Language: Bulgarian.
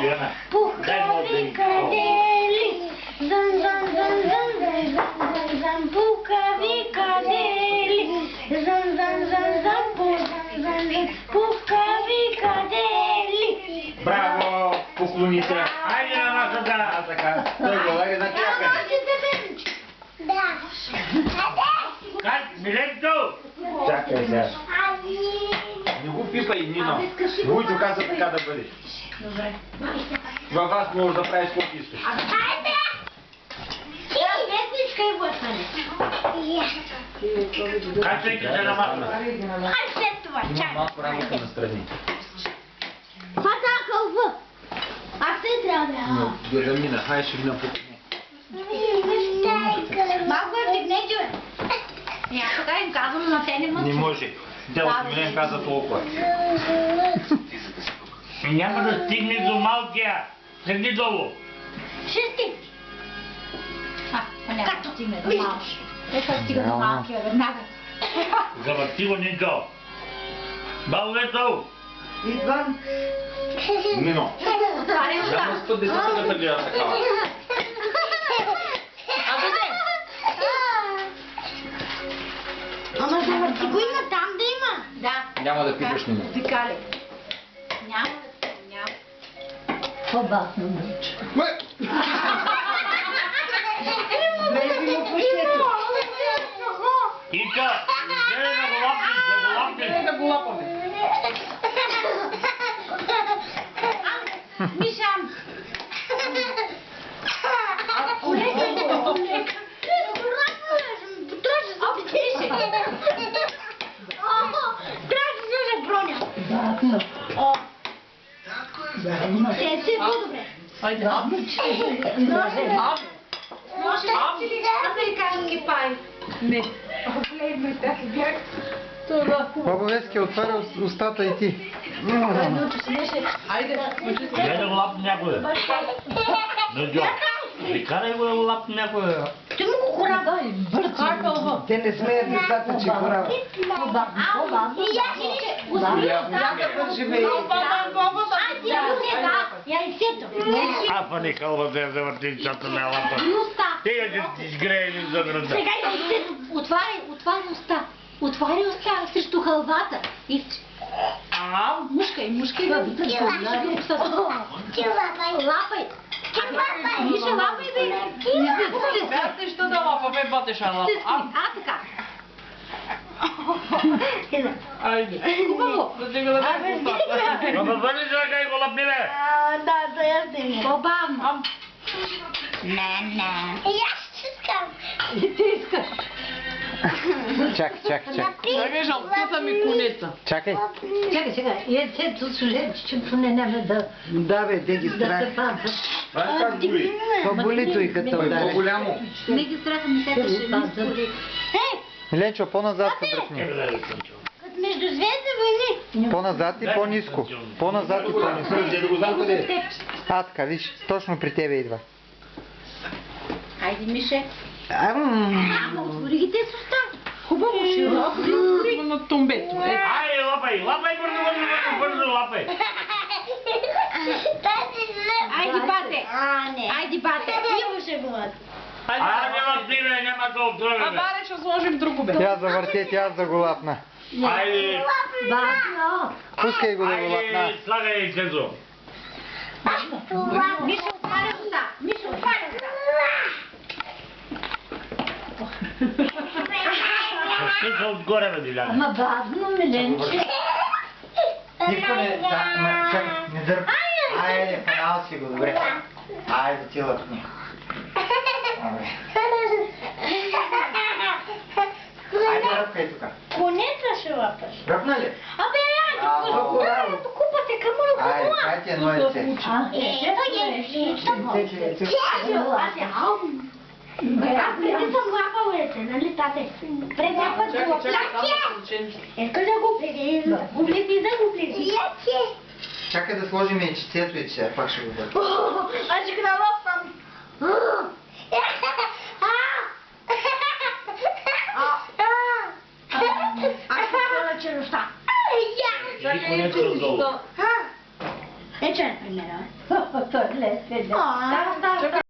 Пухкавикадели, зам-зам-зам-зам-зам-зам-зам, пухкавикадели, зам-зам-зам-зам, пухкавикадели. Браво, поклоните. Айде на нашата така. Той говори на клякане. Да. Как, Миленко? Чакай сега. Не го пипай, Нино. Вуйчо каза така да бъде. Добре. Във вас можеш да правиш колко искаш. Айде! Песничка и бъсане. Качвайки се на масата. Ай след това, Има чакай. малко работа настрани. Това трябва кълва. Аз те трябва да я. Да мина, хай ще мина по... Малко е вдигнете, бе. Аз така им казвам, но те не мъчат. Не може. Делото Милен каза толкова. Няма да стигне до малкия. Седни долу. Ще стигне. Няма да стигне до малко. Нека стига до малкия веднага. Завърти го, Нинко. Балвето! Идвам. Мино. Отваря уста. Няма 110 да те гледа такава. Ама завърти го има там да има. Да. Няма да пипаш Нино. Викали. Няма да стигне, няма. По-басно мъч. Влезе му в ушето. Инка, гледай да го лапнеш, да го лапнеш. Да го лапаме. Мишам. Айде. Не. Баба Вески, отваря устата и ти. Айде. Гледай да го лапне някой. Надjo. Викарай го да го лапне някой. Ти му го корава. Те не смеят децата, че корава. И я си Я да държиме. я лицето. Апа ни хълва да я завърти чата на лапа. Тега ще ти изгреели за града. Сега и лицето. Отваряй уста. Отваряй уста срещу хълвата. И мушкай. Лапай. Миша, лапай, бе. Аз нищо да лапаме, батеша лапа. Така. Айде. Хубаво. Да стига да ме пустата. Ама бъде за кай го лапни, бе. Да я стигне. По-бавно. Не. И аз искам. И ти искаш. Чакай. Чакай, жалката ми конеца. Чакай. Чакай сега. Яйцето че поне няма да Да бе, те ги страх. се пазят. Знаеш как боли? То боли той като Той е ударе. по-голямо. Не ги страха ми се беше. Миленчо, по-назад се дръпни. Като между звездни войни. По-назад и по-ниско. По-назад и по-ниско. Да го знам къде е. Така, виж, точно при тебе идва. Хайде, Мише. Ам. Отвори ги те с уста. Хубаво широко. На тумбето. Айде, лапай, бързо, лапай. Айде, бате. Айде, бате. Имаше глад. Айде, лапни, бе, няма да отрове, бе. Баре, ще сложим друго бе. Тя завъртете, аз да го лапна. Айде, Бавно. Пускай го да го лапна. айде, слагай яйцето. Миша, отваря уста. Миша, отваря уста. Ще се отгоре, бе, Диляна. Ама бавно, Миленче. Никой не дърпа. Айде, канал си го, добре. Айде, ти лапни. Айде, ръпкай тук. Конеца ще лапаш. Ръпна ли? Абе, айде, купате камъл. Айде, това ти е едно яйце. Аз преди съм лапал яйце, нали, тате? Преди път го Искаш да го влези, да го влези. Чакай да сложим яйчецето и че пак ще го дърпа. Аз ще го налопвам. Аз ще спрема челюстта. И конец отдолу. Е, че не примера. туалет. Става, става, става.